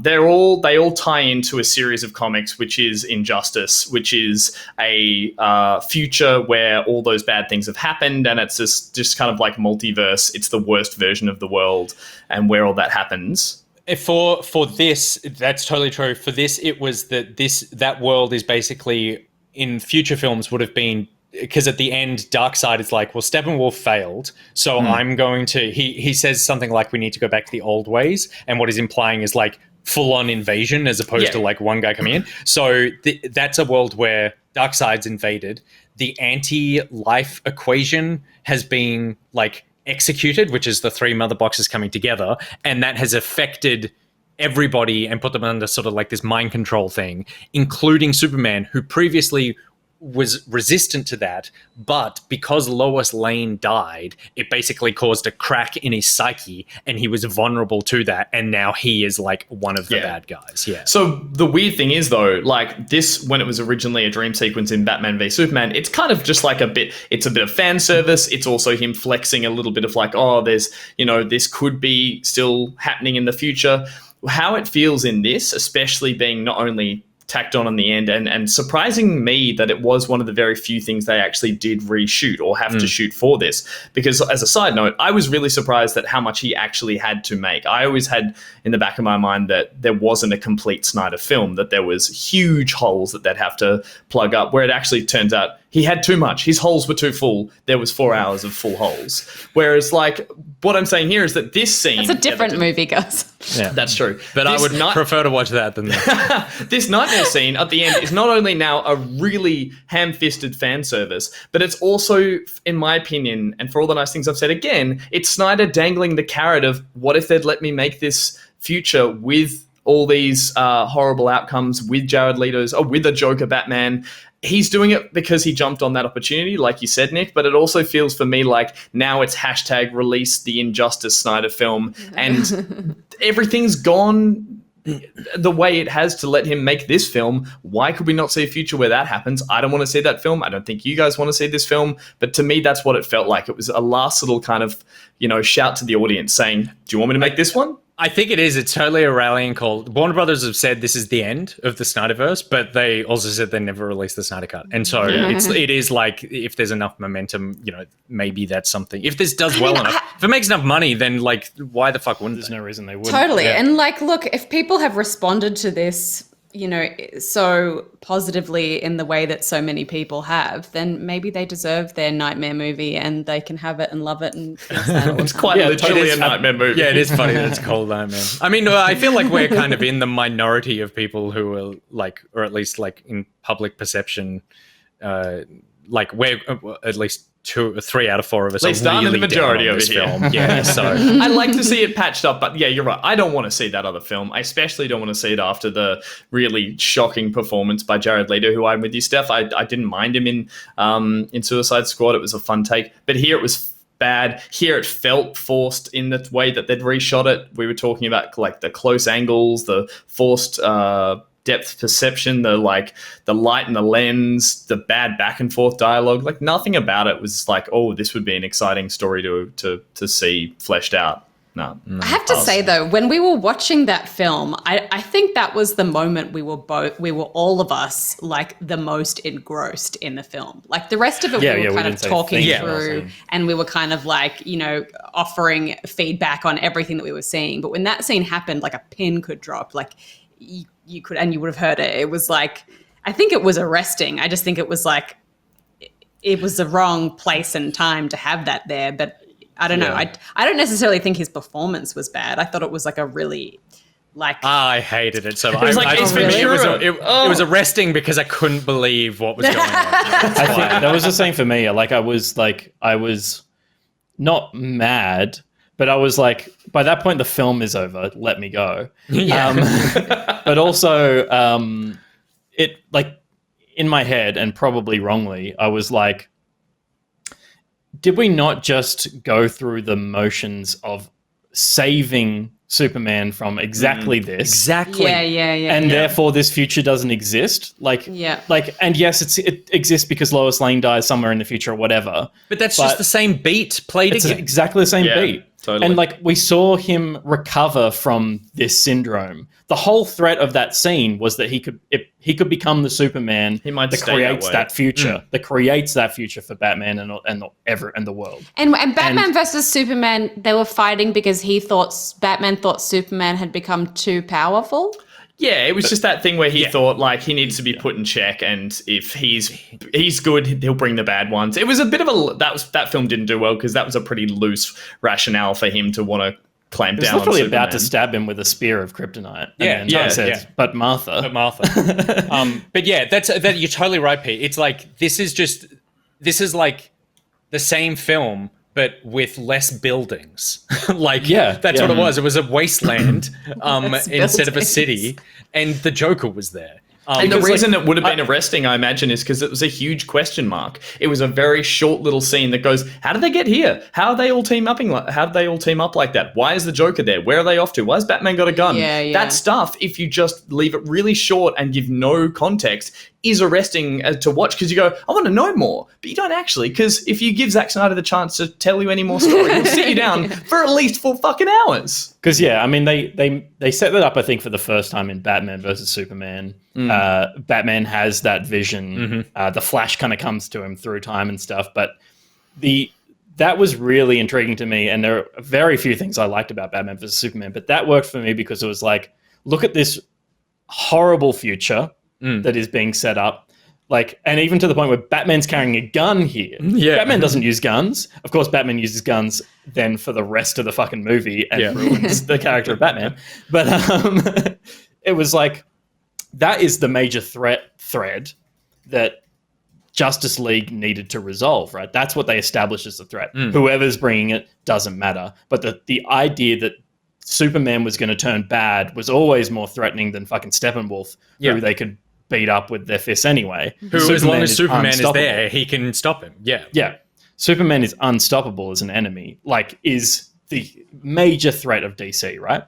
They all tie into a series of comics, which is Injustice, which is a future where all those bad things have happened, and it's just kind of like multiverse. It's the worst version of the world and where all that happens. For this, that's totally true. For this, it was that world is basically in future films would have been, because at the end, Darkseid is like, well, Steppenwolf failed, so I'm going to. He says something like, we need to go back to the old ways, and what he's implying is like full-on invasion as opposed to like one guy coming in. So that's a world where Darkseid's invaded. The anti-life equation has been like executed, which is the three mother boxes coming together, and that has affected everybody and put them under sort of like this mind control thing, including Superman, who previously was resistant to that, but because Lois Lane died, it basically caused a crack in his psyche, and he was vulnerable to that, and now he is like one of the bad guys. Yeah. So the weird thing is, though, like this, when it was originally a dream sequence in Batman v Superman, it's kind of just like it's a bit of fan service. It's also him flexing a little bit of like, oh, there's, this could be still happening in the future. How it feels in this, especially being not only tacked on the end, and surprising me that it was one of the very few things they actually did reshoot or have to shoot for this. Because as a side note, I was really surprised at how much he actually had to make. I always had in the back of my mind that there wasn't a complete Snyder film, that there was huge holes that they'd have to plug up, where it actually turns out he had too much. His holes were too full. There was 4 hours of full holes. Whereas, like, what I'm saying here is that this scene... It's a different movie, guys. Yeah, that's true. But I would prefer to watch that than that. This nightmare scene at the end is not only now a really ham-fisted fan service, but it's also, in my opinion, and for all the nice things I've said again, it's Snyder dangling the carrot of, what if they'd let me make this future with all these horrible outcomes, with Jared Leto's, with the Joker Batman. He's doing it because he jumped on that opportunity, like you said, Nick, but it also feels for me like now it's hashtag release the Injustice Snyder film, and everything's gone the way it has to let him make this film. Why could we not see a future where that happens? I don't want to see that film. I don't think you guys want to see this film, but to me, that's what it felt like. It was a last little kind of, shout to the audience saying, do you want me to make this one? I think it is. It's totally a rallying call. Warner Brothers have said this is the end of the Snyderverse, but they also said they never released the Snyder Cut. And so it is like, if there's enough momentum, maybe that's something. If this does enough, if it makes enough money, then like, why the fuck wouldn't There's no reason they wouldn't. Totally. Yeah. And like, look, if people have responded to this, so positively in the way that so many people have, then maybe they deserve their nightmare movie and they can have it and love it. And it's quite literally a nightmare movie. Yeah, it is funny that it's called Nightmare. I mean, I feel like we're kind of in the minority of people who are like, or at least like in public perception, like we're at least 3 out of 4 of us At least are I'm in really the majority down on over this here. film. Yeah, so I'd like to see it patched up, but yeah, you're right. I don't want to see that other film. I especially don't want to see it after the really shocking performance by Jared Leto, who I'm with you, Steph. I didn't mind him in Suicide Squad. It was a fun take, but here it was bad. Here it felt forced in the way that they'd reshot it. We were talking about like the close angles, the forced depth perception, the light and the lens, the bad back and forth dialogue. Like nothing about it was like, oh, this would be an exciting story to see fleshed out. No. I have to say though, when we were watching that film, I think that was the moment we were all of us like the most engrossed in the film. Like the rest of it, we were kind of talking through, and we were kind of like, offering feedback on everything that we were seeing. But when that scene happened, like a pin could drop, like you could, and you would have heard it. It was like, I think it was arresting. I just think it was like, it was the wrong place and time to have that there. But I don't know. I don't necessarily think his performance was bad. I thought it was like a really I hated it. So it was it was arresting because I couldn't believe what was going on. I think that was the same for me. I was not mad, but I was like, by that point the film is over. Let me go. Yeah. But also, it like in my head, and probably wrongly, I was like, did we not just go through the motions of saving Superman from exactly this? Exactly. Yeah. And therefore this future doesn't exist? And yes, it exists because Lois Lane dies somewhere in the future or whatever. But that's just the same beat played again. It's exactly the same beat. Totally. And we saw him recover from this syndrome. The whole threat of that scene was that he could become the Superman that creates that future, that creates that future for Batman and the world. And Batman versus Superman, they were fighting because Batman thought Superman had become too powerful. Yeah, it was just that thing where he thought he needs to be put in check, and if he's good, he'll bring the bad ones. It was a bit of that film didn't do well because that was a pretty loose rationale for him to want to clamp down on Superman. He was literally about to stab him with a spear of kryptonite. But Martha. But yeah, you're totally right, Pete. It's like this is like the same film, but with less buildings. That's what it was. It was a wasteland instead of a city, and the Joker was there. And the reason it would have been arresting, I imagine, is because it was a huge question mark. It was a very short little scene that goes, how did they get here? How did they all team up like that? Why is the Joker there? Where are they off to? Why has Batman got a gun? That stuff, if you just leave it really short and give no context, is arresting to watch because you go, I want to know more. But you don't actually, because if you give Zack Snyder the chance to tell you any more story, he'll sit you down for at least 4 fucking hours. Because they set that up, I think, for the first time in Batman versus Superman. Batman has that vision. The Flash kind of comes to him through time and stuff. But that was really intriguing to me. And there are very few things I liked about Batman versus Superman. But that worked for me because it was like, look at this horrible future that is being set up. And even to the point where Batman's carrying a gun here. Yeah. Batman doesn't use guns. Of course, Batman uses guns then for the rest of the fucking movie and ruins the character of Batman. But it was like, that is the major thread that Justice League needed to resolve, right? That's what they established as the threat. Whoever's bringing it doesn't matter. But the idea that Superman was going to turn bad was always more threatening than fucking Steppenwolf, who they could beat up with their fists anyway. Who, as long as Superman is there, he can stop him. Yeah. Superman is unstoppable as an enemy, is the major threat of DC, right?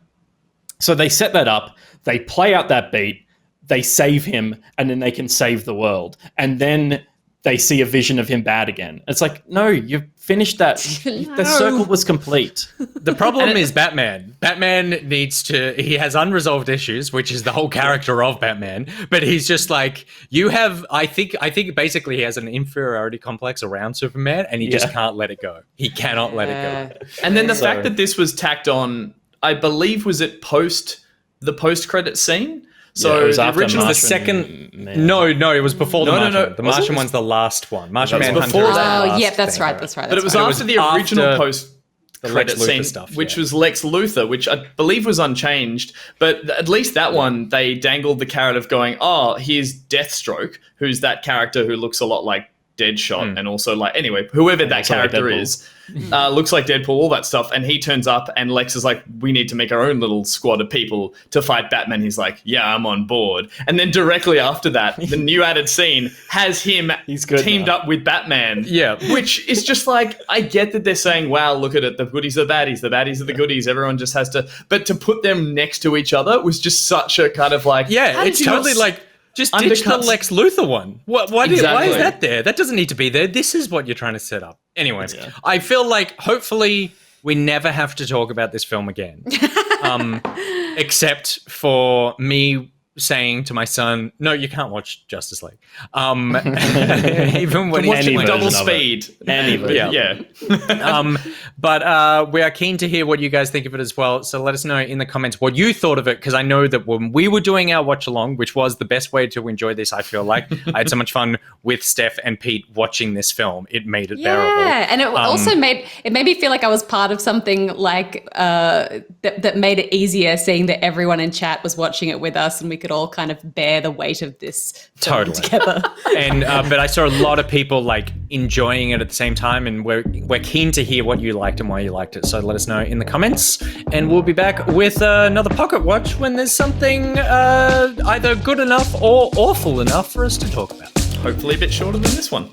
So they set that up, they play out that beat, they save him, and then they can save the world. And then they see a vision of him bad again. It's like, no, you've finished that. No. The circle was complete. The problem is Batman. Batman he has unresolved issues, which is the whole character of Batman. But he's just like, I think basically he has an inferiority complex around Superman, and he just can't let it go. He cannot let it go. And then the fact that this was tacked on, I believe, was it the post-credit scene? So it was after original, the second. Man. No, it was before the Martian. No. The Martian one's the last one. Martian Manhunter. Before that. Oh, yeah, that's right. But it was after the original post-credit scene, stuff, which was Lex Luthor, which I believe was unchanged. But at least that one, they dangled the carrot of going, oh, here's Deathstroke, who's that character who looks a lot like Deadshot, and also like anyway, whoever that also like character Deadpool. is, looks like Deadpool, all that stuff. And he turns up, and Lex is like, "We need to make our own little squad of people to fight Batman." He's like, "Yeah, I'm on board." And then directly after that, the new added scene has him teamed up with Batman. Yeah. Which is just like, I get that they're saying, "Wow, look at it, the goodies are baddies, the baddies are the goodies." Everyone just has to, but to put them next to each other was just such a kind of like, Yeah, it's totally like, just ditch the undercuts- Lex Luthor one. Why Exactly. is that there? That doesn't need to be there. This is what you're trying to set up. Anyway, I feel like hopefully we never have to talk about this film again. Except for me saying to my son, "No, you can't watch Justice League." Even when watch he's it with version double of it. speed. Any version. Yeah. But we are keen to hear what you guys think of it as well. So let us know in the comments what you thought of it, because I know that when we were doing our watch along, which was the best way to enjoy this, I feel like I had so much fun with Steph and Pete watching this film. It made it bearable. Yeah, and it also made me feel like I was part of something like that made it easier, seeing that everyone in chat was watching it with us, and we could all kind of bear the weight of this film together. And but I saw a lot of people like enjoying it at the same time, and we're keen to hear what you liked and why you liked it. So let us know in the comments, and we'll be back with another Pocket Watch when there's something either good enough or awful enough for us to talk about. Hopefully a bit shorter than this one.